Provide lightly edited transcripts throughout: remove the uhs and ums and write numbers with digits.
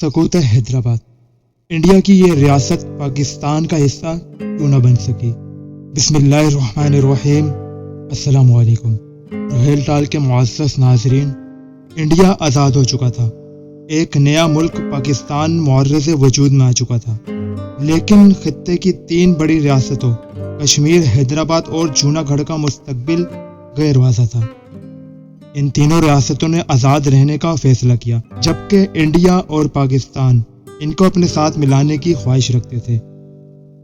سکوت حیدرآباد انڈیا کی یہ ریاست پاکستان کا حصہ کیوں نہ بن سکی؟ بسم اللہ الرحمن الرحیم۔ السلام علیکم۔ روہیل ٹال کے معزز ناظرین، انڈیا آزاد ہو چکا تھا، ایک نیا ملک پاکستان معرض وجود میں آ چکا تھا، لیکن خطے کی 3 بڑی ریاستوں کشمیر، حیدرآباد اور جوناگڑھ کا مستقبل غیر واضح تھا۔ ان تینوں ریاستوں نے آزاد رہنے کا فیصلہ کیا، جبکہ انڈیا اور پاکستان ان کو اپنے ساتھ ملانے کی خواہش رکھتے تھے۔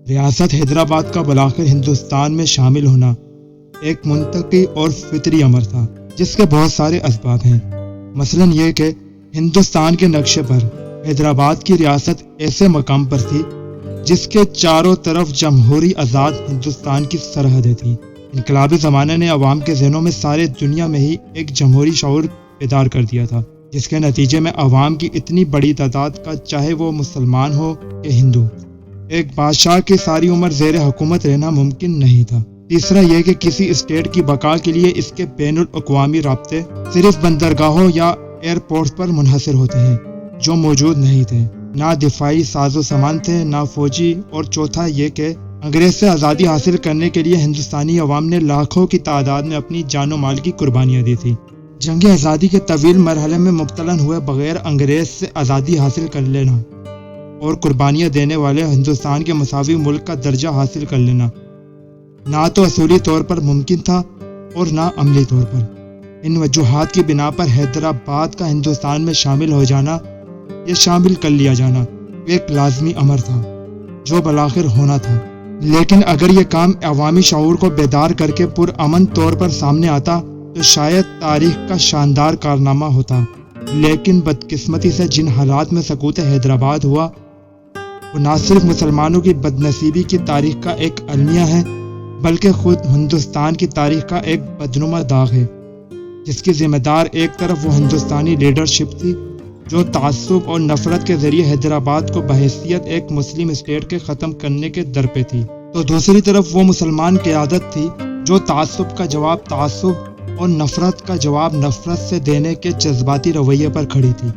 ریاست حیدرآباد کا بالآخر ہندوستان میں شامل ہونا ایک منطقی اور فطری امر تھا، جس کے بہت سارے اسباب ہیں۔ مثلاً یہ کہ ہندوستان کے نقشے پر حیدرآباد کی ریاست ایسے مقام پر تھی جس کے چاروں طرف جمہوری آزاد ہندوستان کی سرحدیں تھیں۔ انقلابی زمانے نے عوام کے ذہنوں میں سارے دنیا میں ہی ایک جمہوری شعور بیدار کر دیا تھا، جس کے نتیجے میں عوام کی اتنی بڑی تعداد کا، چاہے وہ مسلمان ہو کہ ہندو، ایک بادشاہ کی ساری عمر زیر حکومت رہنا ممکن نہیں تھا۔ تیسرا یہ کہ کسی اسٹیٹ کی بقا کے لیے اس کے بین الاقوامی رابطے صرف بندرگاہوں یا ایئرپورٹ پر منحصر ہوتے ہیں، جو موجود نہیں تھے۔ نہ دفاعی ساز و سامان تھے، نہ فوجی۔ اور چوتھا یہ کہ انگریز سے آزادی حاصل کرنے کے لیے ہندوستانی عوام نے لاکھوں کی تعداد میں اپنی جان و مال کی قربانیاں دی تھی۔ جنگ آزادی کے طویل مرحلے میں مبتلا ہوئے بغیر انگریز سے آزادی حاصل کر لینا اور قربانیاں دینے والے ہندوستان کے مساوی ملک کا درجہ حاصل کر لینا نہ تو اصولی طور پر ممکن تھا اور نہ عملی طور پر۔ ان وجوہات کی بنا پر حیدرآباد کا ہندوستان میں شامل ہو جانا یا شامل کر لیا جانا ایک لازمی امر تھا، جو بالآخر ہونا تھا۔ لیکن اگر یہ کام عوامی شعور کو بیدار کر کے پرامن طور پر سامنے آتا تو شاید تاریخ کا شاندار کارنامہ ہوتا۔ لیکن بدقسمتی سے جن حالات میں سقوط حیدرآباد ہوا، وہ نہ صرف مسلمانوں کی بدنصیبی کی تاریخ کا ایک المیہ ہے، بلکہ خود ہندوستان کی تاریخ کا ایک بدنما داغ ہے، جس کی ذمہ دار ایک طرف وہ ہندوستانی لیڈرشپ تھی جو تعصب اور نفرت کے ذریعے حیدرآباد کو بحیثیت ایک مسلم اسٹیٹ کے ختم کرنے کے در پہ تھی، تو دوسری طرف وہ مسلمان قیادت تھی جو تعصب کا جواب تعصب اور نفرت کا جواب نفرت سے دینے کے جذباتی رویے پر کھڑی تھی۔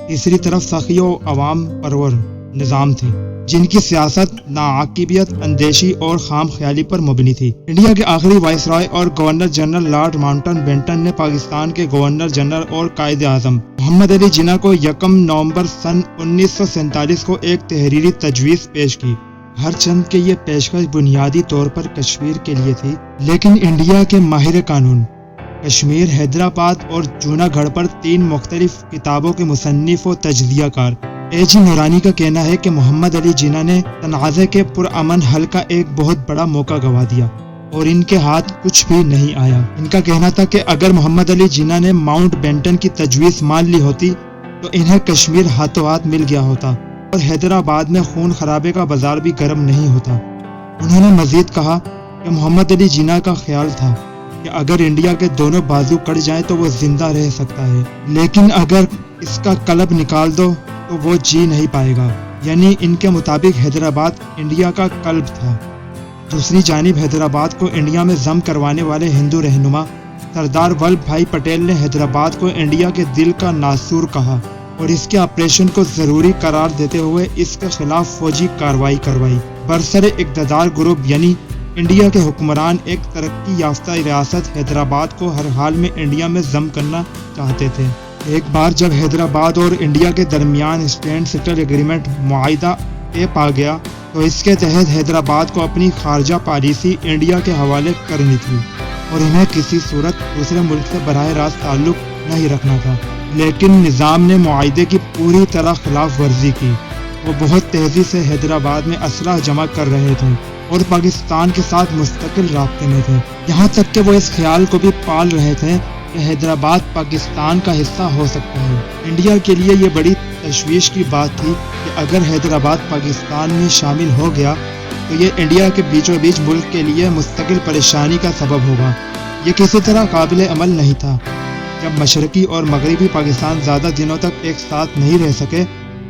تیسری طرف سخی و عوام پرور نظام تھے، جن کی سیاست ناعاقبیت اندیشی اور خام خیالی پر مبنی تھی۔ انڈیا کے آخری وائس رائے اور governor general lord mountain Benton نے پاکستان کے گورنر جنرل اور قائد اعظم محمد علی جناح کو 1 نومبر سن 1947 کو ایک تحریری تجویز پیش کی۔ ہر چند کے یہ پیشکش بنیادی طور پر کشمیر کے لیے تھی، لیکن انڈیا کے ماہر قانون کشمیر، حیدرآباد اور جوناگڑھ پر 3 مختلف کتابوں کے مصنف و تجزیہ کار اے جی نورانی کا کہنا ہے کہ محمد علی جناح نے تنازع کے پرامن حل کا ایک بہت بڑا موقع گنوا دیا اور ان کے ہاتھ کچھ بھی نہیں آیا۔ ان کا کہنا تھا کہ اگر محمد علی جناح نے ماؤنٹ بینٹن کی تجویز مان لی ہوتی تو انہیں کشمیر ہاتھوں ہاتھ مل گیا ہوتا اور حیدرآباد میں خون خرابے کا بازار بھی گرم نہیں ہوتا۔ انہوں نے مزید کہا کہ محمد علی جناح کا خیال تھا کہ اگر انڈیا کے دونوں بازو کٹ جائیں تو وہ زندہ رہ سکتا ہے، لیکن اگر اس کا قلب نکال دو تو وہ جی نہیں پائے گا۔ یعنی ان کے مطابق حیدرآباد انڈیا کا قلب تھا۔ دوسری جانب حیدرآباد کو انڈیا میں ضم کروانے والے ہندو رہنما سردار ولبھ بھائی پٹیل نے حیدرآباد کو انڈیا کے دل کا ناسور کہا اور اس کے آپریشن کو ضروری قرار دیتے ہوئے اس کے خلاف فوجی کارروائی کروائی۔ برسر اقتدار گروپ یعنی انڈیا کے حکمران ایک ترقی یافتہ ریاست حیدرآباد کو ہر حال میں انڈیا میں ضم کرنا چاہتے تھے۔ ایک بار جب حیدرآباد اور انڈیا کے درمیان اسٹینڈ سٹل ایگریمنٹ معاہدہ طے پا گیا تو اس کے تحت حیدرآباد کو اپنی خارجہ پالیسی انڈیا کے حوالے کرنی تھی اور انہیں کسی صورت دوسرے ملک سے براہ راست تعلق نہیں رکھنا تھا۔ لیکن نظام نے معاہدے کی پوری طرح خلاف ورزی کی۔ وہ بہت تیزی سے حیدرآباد میں اسلحہ جمع کر رہے تھے اور پاکستان کے ساتھ مستقل رابطے میں تھے، یہاں تک کہ وہ اس خیال کو بھی پال رہے تھے کہ حیدرآباد پاکستان کا حصہ ہو سکتا ہے۔ انڈیا کے لیے یہ بڑی تشویش کی بات تھی کہ اگر حیدرآباد پاکستان میں شامل ہو گیا تو یہ انڈیا کے بیچوں بیچ ملک کے لیے مستقل پریشانی کا سبب ہوگا۔ یہ کسی طرح قابل عمل نہیں تھا۔ جب مشرقی اور مغربی پاکستان زیادہ دنوں تک ایک ساتھ نہیں رہ سکے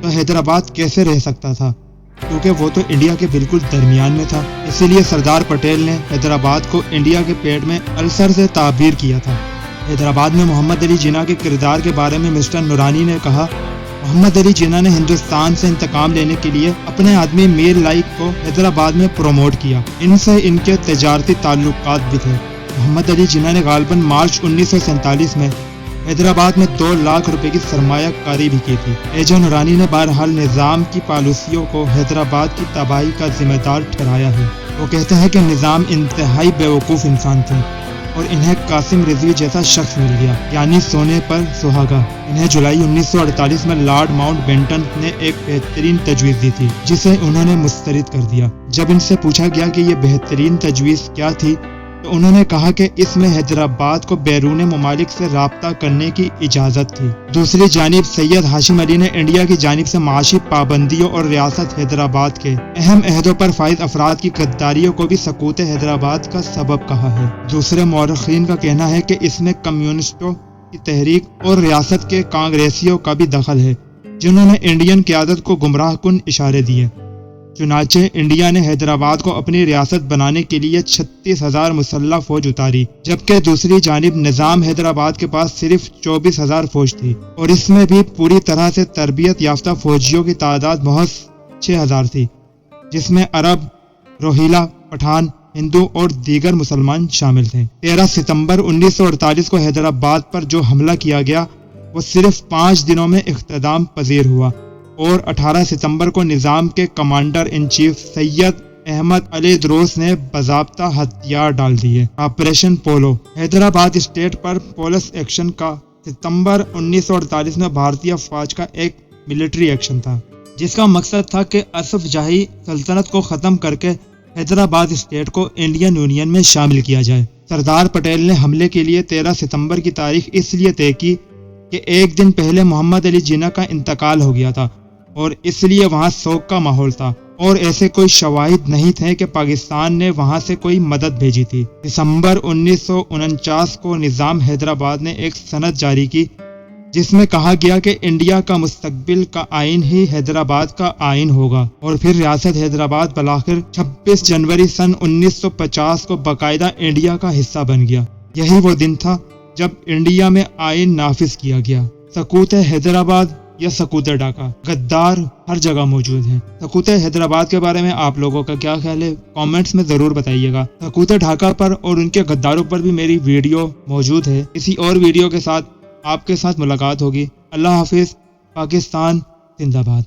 تو حیدرآباد کیسے رہ سکتا تھا، کیونکہ وہ تو انڈیا کے بالکل درمیان میں تھا۔ اسی لیے سردار پٹیل نے حیدرآباد کو انڈیا کے پیٹ میں السر سے تعبیر کیا تھا۔ حیدرآباد میں محمد علی جناح کے کردار کے بارے میں مسٹر نورانی نے کہا محمد علی جناح نے ہندوستان سے انتقام لینے کے لیے اپنے آدمی میر لائق کو حیدرآباد میں پروموٹ کیا۔ ان سے ان کے تجارتی تعلقات بھی تھے۔ محمد علی جناح نے غالباً مارچ 1947 میں حیدرآباد میں 2 لاکھ روپے کی سرمایہ کاری بھی کی تھی۔ ایجا نورانی نے بہرحال نظام کی پالیسیوں کو حیدرآباد کی تباہی کا ذمہ دار ٹھہرایا ہے۔ وہ کہتے ہیں کہ نظام انتہائی بیوقوف انسان تھے اور انہیں قاسم رضوی جیسا شخص مل گیا، یعنی سونے پر سہاگا۔ انہیں جولائی 1948 میں لارڈ ماؤنٹ بیٹن نے ایک بہترین تجویز دی تھی جسے انہوں نے مسترد کر دیا۔ جب ان سے پوچھا گیا کہ یہ بہترین تجویز کیا تھی تو انہوں نے کہا کہ اس میں حیدرآباد کو بیرون ممالک سے رابطہ کرنے کی اجازت تھی۔ دوسری جانب سید ہاشم علی نے انڈیا کی جانب سے معاشی پابندیوں اور ریاست حیدرآباد کے اہم عہدوں پر فائز افراد کی غداریوں کو بھی سقوط حیدرآباد کا سبب کہا ہے۔ دوسرے مورخین کا کہنا ہے کہ اس میں کمیونسٹوں کی تحریک اور ریاست کے کانگریسیوں کا بھی دخل ہے جنہوں نے انڈین قیادت کو گمراہ کن اشارے دیے۔ چنانچہ انڈیا نے حیدرآباد کو اپنی ریاست بنانے کے لیے 36,000 مسلح فوج اتاری، جبکہ دوسری جانب نظام حیدرآباد کے پاس صرف 24,000 فوج تھی، اور اس میں بھی پوری طرح سے تربیت یافتہ فوجیوں کی تعداد محض 6,000 تھی، جس میں عرب، روہیلا، پٹھان، ہندو اور دیگر مسلمان شامل تھے۔ 13 ستمبر 1948 کو حیدرآباد پر جو حملہ کیا گیا وہ صرف 5 دنوں میں اختتام پذیر ہوا، اور 18 ستمبر کو نظام کے کمانڈر ان چیف سید احمد علی دروس نے باضابطہ ہتھیار ڈال دیے۔ آپریشن پولو حیدرآباد اسٹیٹ پر پولیس ایکشن کا ستمبر 1948 میں بھارتی فوج کا ایک ملٹری ایکشن تھا جس کا مقصد تھا کہ اسف جاہی سلطنت کو ختم کر کے حیدرآباد اسٹیٹ کو انڈین یونین میں شامل کیا جائے۔ سردار پٹیل نے حملے کے لیے 13 ستمبر کی تاریخ اس لیے طے کی کہ ایک دن پہلے محمد علی جناح کا انتقال ہو گیا تھا اور اس لیے وہاں سوگ کا ماحول تھا، اور ایسے کوئی شواہد نہیں تھے کہ پاکستان نے وہاں سے کوئی مدد بھیجی تھی۔ دسمبر 1949 کو نظام حیدرآباد نے ایک سند جاری کی جس میں کہا گیا کہ انڈیا کا مستقبل کا آئین ہی حیدرآباد کا آئین ہوگا، اور پھر ریاست حیدرآباد بالآخر 26 جنوری سن 1950 کو باقاعدہ انڈیا کا حصہ بن گیا۔ یہی وہ دن تھا جب انڈیا میں آئین نافذ کیا گیا۔ سقوط حیدرآباد یا سقوط ڈھاکہ، غدار ہر جگہ موجود ہیں۔ سقوط حیدرآباد کے بارے میں آپ لوگوں کا کیا خیال ہے؟ کامنٹس میں ضرور بتائیے گا۔ سقوط ڈھاکہ پر اور ان کے غداروں پر بھی میری ویڈیو موجود ہے۔ کسی اور ویڈیو کے ساتھ آپ کے ساتھ ملاقات ہوگی۔ اللہ حافظ۔ پاکستان زندہ باد۔